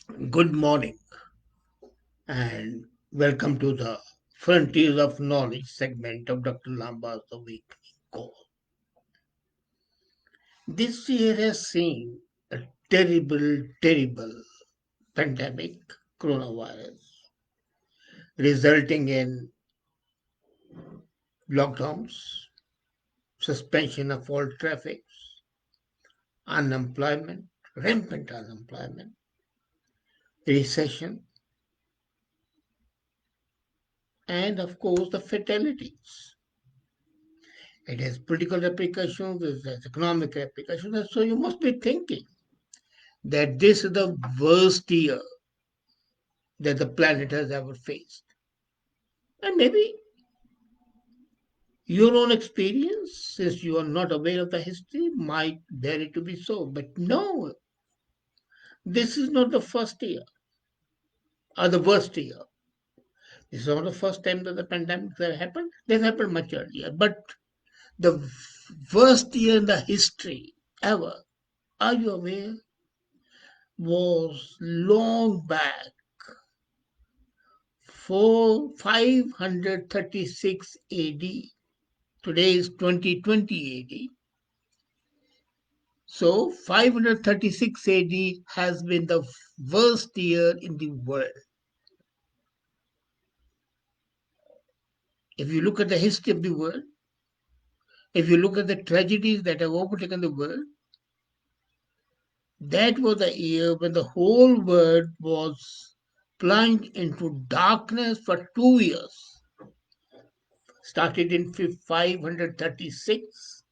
Good morning and welcome to the Frontiers of Knowledge segment of Dr. Lamba's The Weekly Call. This year has seen a terrible pandemic, coronavirus, resulting in lockdowns, suspension of all traffic, unemployment, rampant unemployment, recession, and of course the fatalities. It has political repercussions, it has economic repercussions, and so you must be thinking that this is the worst year that the planet has ever faced. And maybe your own experience, since you are not aware of the history, might bear it to be so. But no, this is not the first year or the worst year. This is not the first time that the pandemic has happened. They've happened much earlier. But the worst year in the history ever, are you aware, was long back, 536 AD. Today is 2020 AD. So 536 AD has been the worst year in the world. If you look at the history of the world, if you look at the tragedies that have overtaken the world, that was the year when the whole world was plunged into darkness for 2 years. Started in 536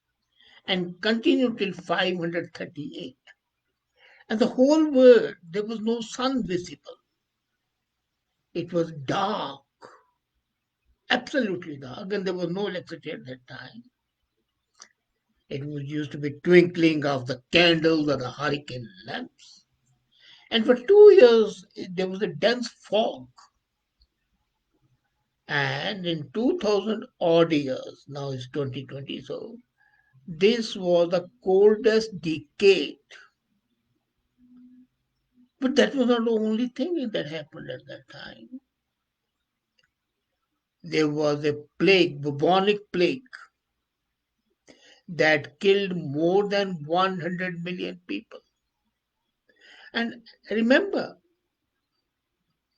and continued till 538. And the whole world, there was no sun visible. It was dark, absolutely dark, and there was no electricity at that time. It was used to be twinkling of the candles or the hurricane lamps. And for 2 years, there was a dense fog. And in 2000 odd years, now it's 2020, so this was the coldest decade. But that was not the only thing that happened at that time. There was a plague, bubonic plague, that killed more than 100 million people. And remember,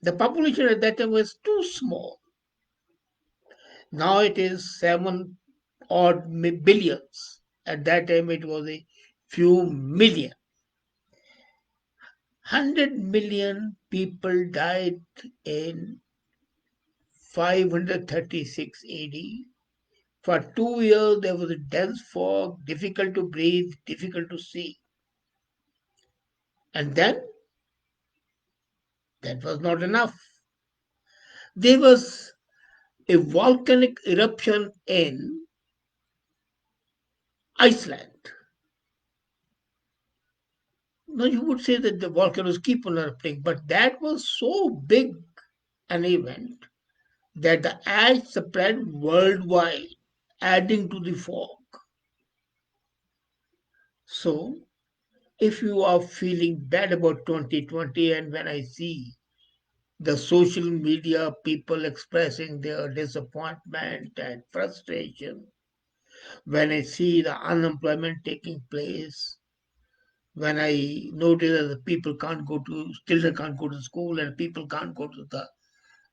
the population at that time was too small. Now it is 7 odd billions. At that time it was a few million. 100 million people died in 536 AD. For 2 years there was a dense fog, difficult to breathe, difficult to see. And then that was not enough. There was a volcanic eruption in Iceland. Now you would say that the volcanoes keep on erupting, but that was so big an event that the ash spread worldwide, adding to the fog. So if you are feeling bad about 2020, and when I see the social media people expressing their disappointment and frustration, when I see the unemployment taking place, when I notice that the people can't go to, children can't go to school and people can't go to the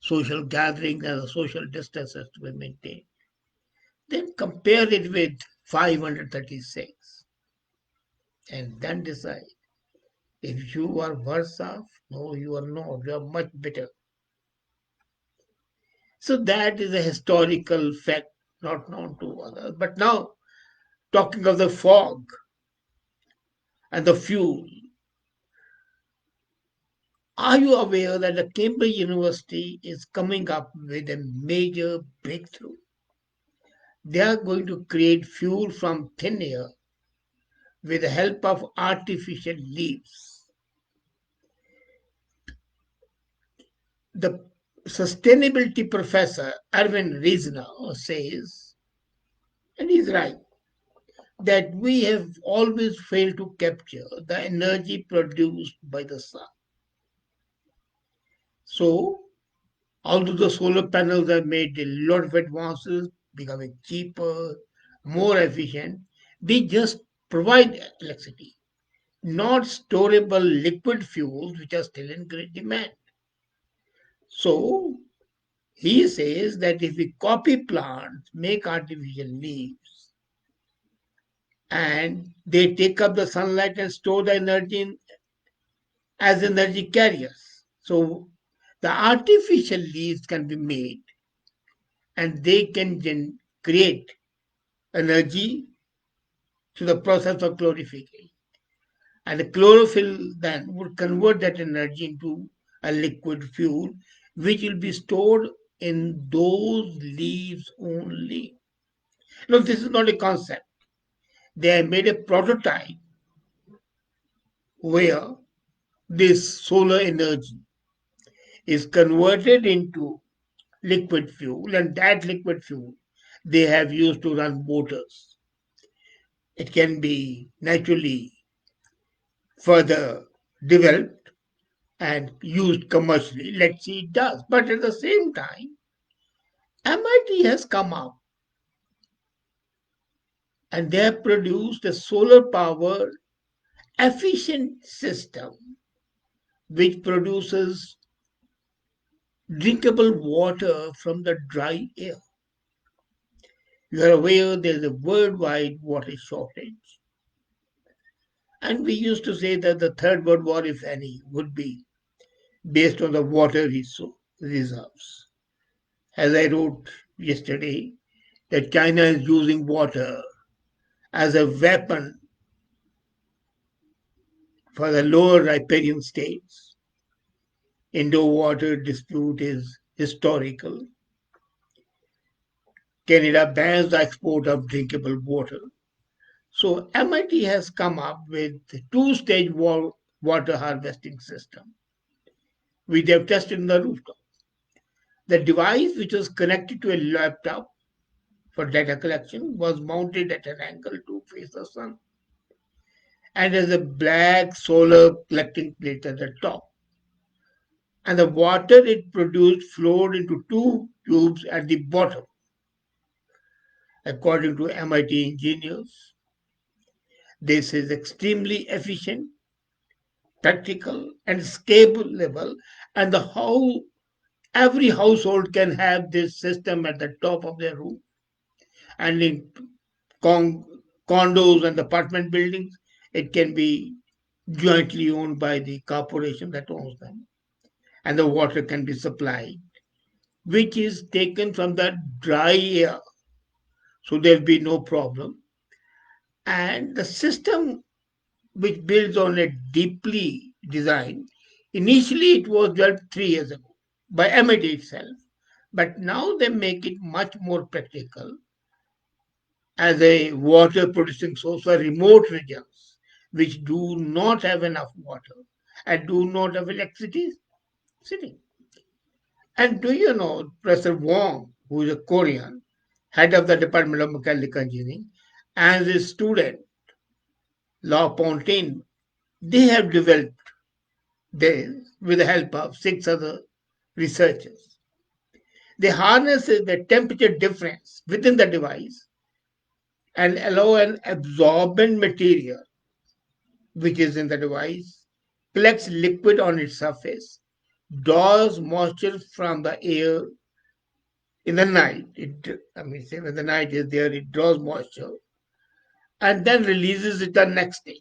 social gatherings and the social distance has to be maintained, then compare it with 536 and then decide if you are worse off. No, you are not. You are much better. So that is a historical fact not known to others. But now, talking of the fog and the fuel, are you aware that the Cambridge University is coming up with a major breakthrough? They are going to create fuel from thin air with the help of artificial leaves. The sustainability professor Erwin Riesner says, and he's right, that we have always failed to capture the energy produced by the sun. So, although the solar panels have made a lot of advances, becoming cheaper, more efficient, they just provide electricity, not storable liquid fuels which are still in great demand. So, he says that if we copy plants, make artificial leaves, and they take up the sunlight and store the energy as energy carriers. So the artificial leaves can be made and they can create energy through the process of clarification. And the chlorophyll then would convert that energy into a liquid fuel, which will be stored in those leaves only. No, this is not a concept. They have made a prototype where this solar energy is converted into liquid fuel, and that liquid fuel they have used to run motors. It can be naturally further developed and used commercially. Let's see, it does. But at the same time, MIT has come up and they have produced a solar powered efficient system which produces drinkable water from the dry air. You are aware there's a worldwide water shortage. And we used to say that the third world war, if any, would be based on the water reserves. As I wrote yesterday, that China is using water as a weapon for the lower riparian states. Indo-water dispute is historical. Canada bans the export of drinkable water. So MIT has come up with two-stage water harvesting system, which they have tested in the rooftop. The device, which was connected to a laptop for data collection, was mounted at an angle to face the sun and has a black solar collecting plate at the top. And the water it produced flowed into two tubes at the bottom. According to MIT engineers, this is extremely efficient, practical, and scalable, and the how every household can have this system at the top of their roof and in con- condos and apartment buildings, it can be jointly owned by the corporation that owns them. And the water can be supplied, which is taken from the dry air. So there'll be no problem. And the system, which builds on a deeply design, initially it was developed 3 years ago by MIT itself. But now they make it much more practical as a water producing source for remote regions which do not have enough water and do not have electricity sitting. And do you know Professor Wong, who is a Korean, head of the Department of Mechanical Engineering, and his student, Law Pontin, they have developed this with the help of 6 other researchers. They harness the temperature difference within the device and allow an absorbent material which is in the device, collects liquid on its surface, draws moisture from the air in the night. Say when the night is there, it draws moisture and then releases it the next day.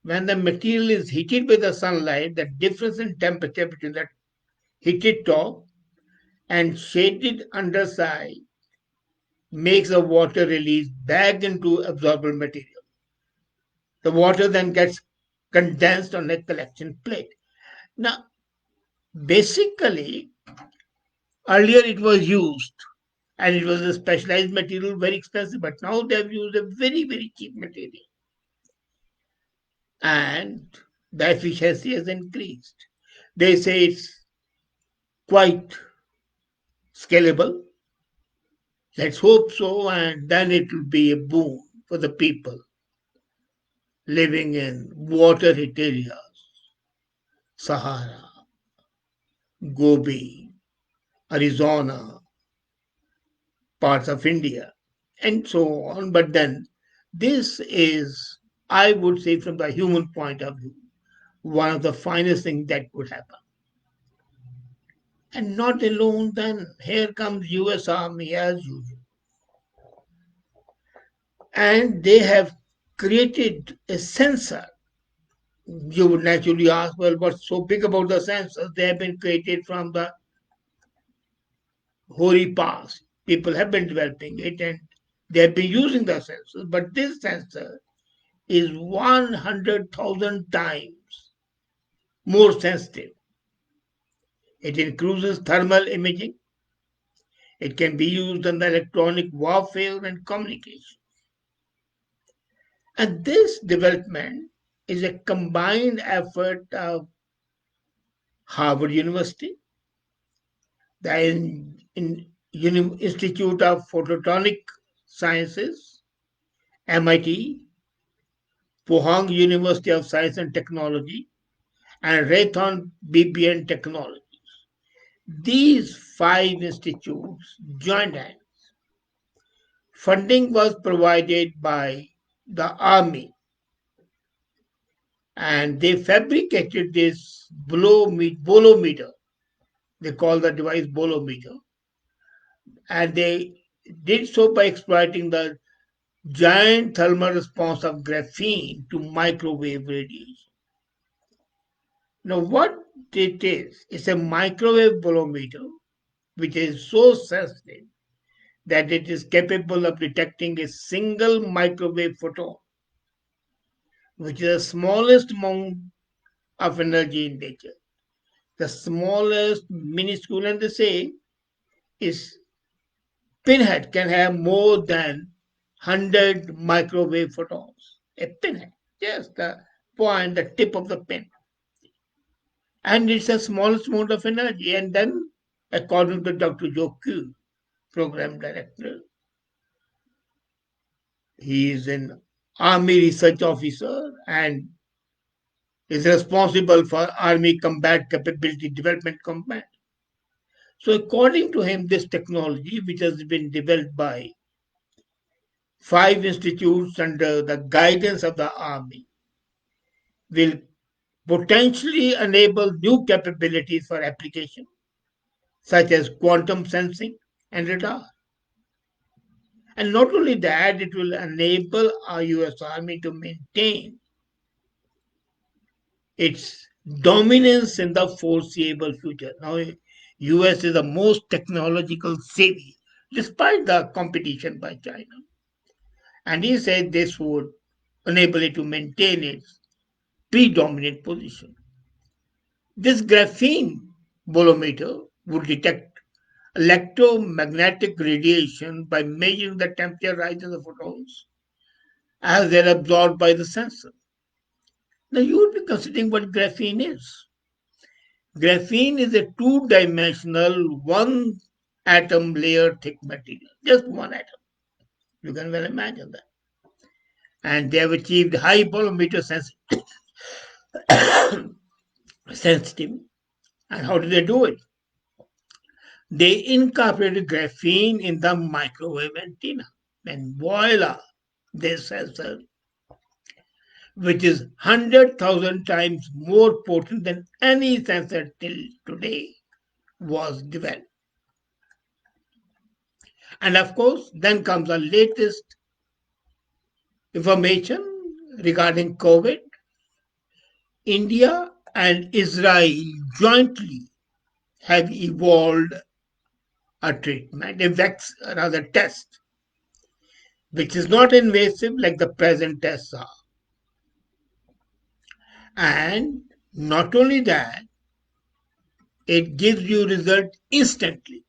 When the material is heated by the sunlight, the difference in temperature between the heated top and shaded underside makes the water release back into absorbable material. The water then gets condensed on a collection plate. Now, basically, earlier it was used and it was a specialized material, very expensive, but now they have used a very, very cheap material and the efficiency has increased. They say it's quite scalable. Let's hope so, and then it will be a boon for the people living in water hit areas, Sahara. Gobi, Arizona, parts of India, and so on. But then this is, I would say, from the human point of view, one of the finest things that could happen. And not alone, then here comes US Army as usual. And they have created a sensor. You would naturally ask, well, what's so big about the sensors? They have been created from the hoary past. People have been developing it and they have been using the sensors. But this sensor is 100,000 times more sensitive. It includes thermal imaging. It can be used in the electronic warfare and communication. And this development is a combined effort of Harvard University, the Institute of Photonic Sciences, MIT, Pohang University of Science and Technology, and Raytheon BPN Technology. These five institutes joined hands. Funding was provided by the Army, and they fabricated this bolometer. They call the device bolometer, and they did so by exploiting the giant thermal response of graphene to microwave radiation. Now, what it is, it's a microwave bolometer which is so sensitive that it is capable of detecting a single microwave photon, which is the smallest amount of energy in nature. The smallest, minuscule, and they say is pinhead can have more than 100 microwave photons. A pinhead, just the point, the tip of the pin. And it's the smallest amount of energy. And then, according to Dr. Joe Q, program director, he is an army research officer and is responsible for Army Combat Capability Development Command. So, according to him, this technology, which has been developed by five institutes under the guidance of the Army, will potentially enable new capabilities for application, such as quantum sensing and radar. And not only that, it will enable our US Army to maintain its dominance in the foreseeable future. Now, US is the most technological savvy, despite the competition by China. And he said this would enable it to maintain its predominant position. This graphene bolometer would detect electromagnetic radiation by measuring the temperature rise of the photons as they're absorbed by the sensor. Now you would be considering what graphene is. Graphene is a two-dimensional, one atom layer thick material, just one atom. You can well imagine that. And they have achieved high bolometer sensitivity. And how do they do it? They incorporated graphene in the microwave antenna. And voila, this sensor, which is 100,000 times more potent than any sensor till today, was developed. And of course, then comes the latest information regarding COVID. India and Israel jointly have evolved a treatment, a rather test, which is not invasive like the present tests are. And not only that, it gives you result instantly.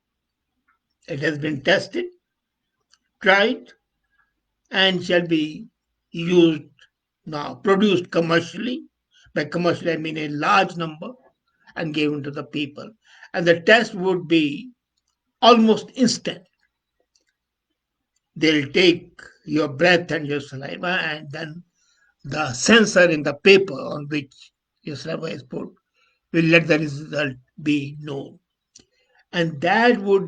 It has been tested, tried, and shall be used now, produced commercially. By commercially, I mean a large number and given to the people. And the test would be almost instant. They'll take your breath and your saliva, and then the sensor in the paper on which your saliva is put will let the result be known. And that would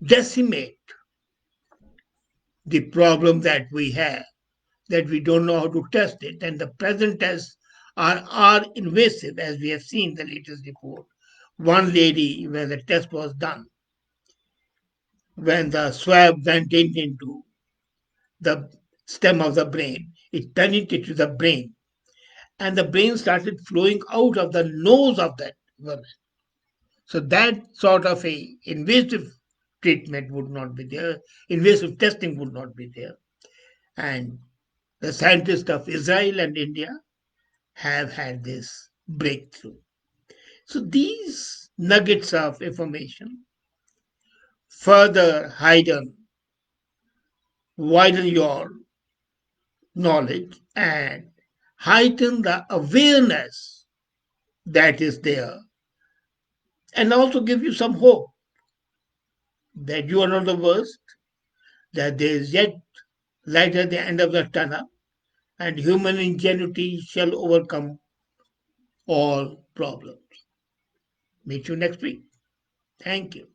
decimate the problem that we have, that we don't know how to test it. And the present tests are invasive, as we have seen in the latest report. One lady, where the test was done, when the swab went into the stem of the brain, it penetrated the brain, and the brain started flowing out of the nose of that woman. So that sort of a invasive treatment would not be there, invasive testing would not be there. And the scientists of Israel and India have had this breakthrough. So these nuggets of information further widen your knowledge and heighten the awareness that is there, and also give you some hope that you are not the worst, that there is yet light at the end of the tunnel, and human ingenuity shall overcome all problems. Meet you next week. Thank you.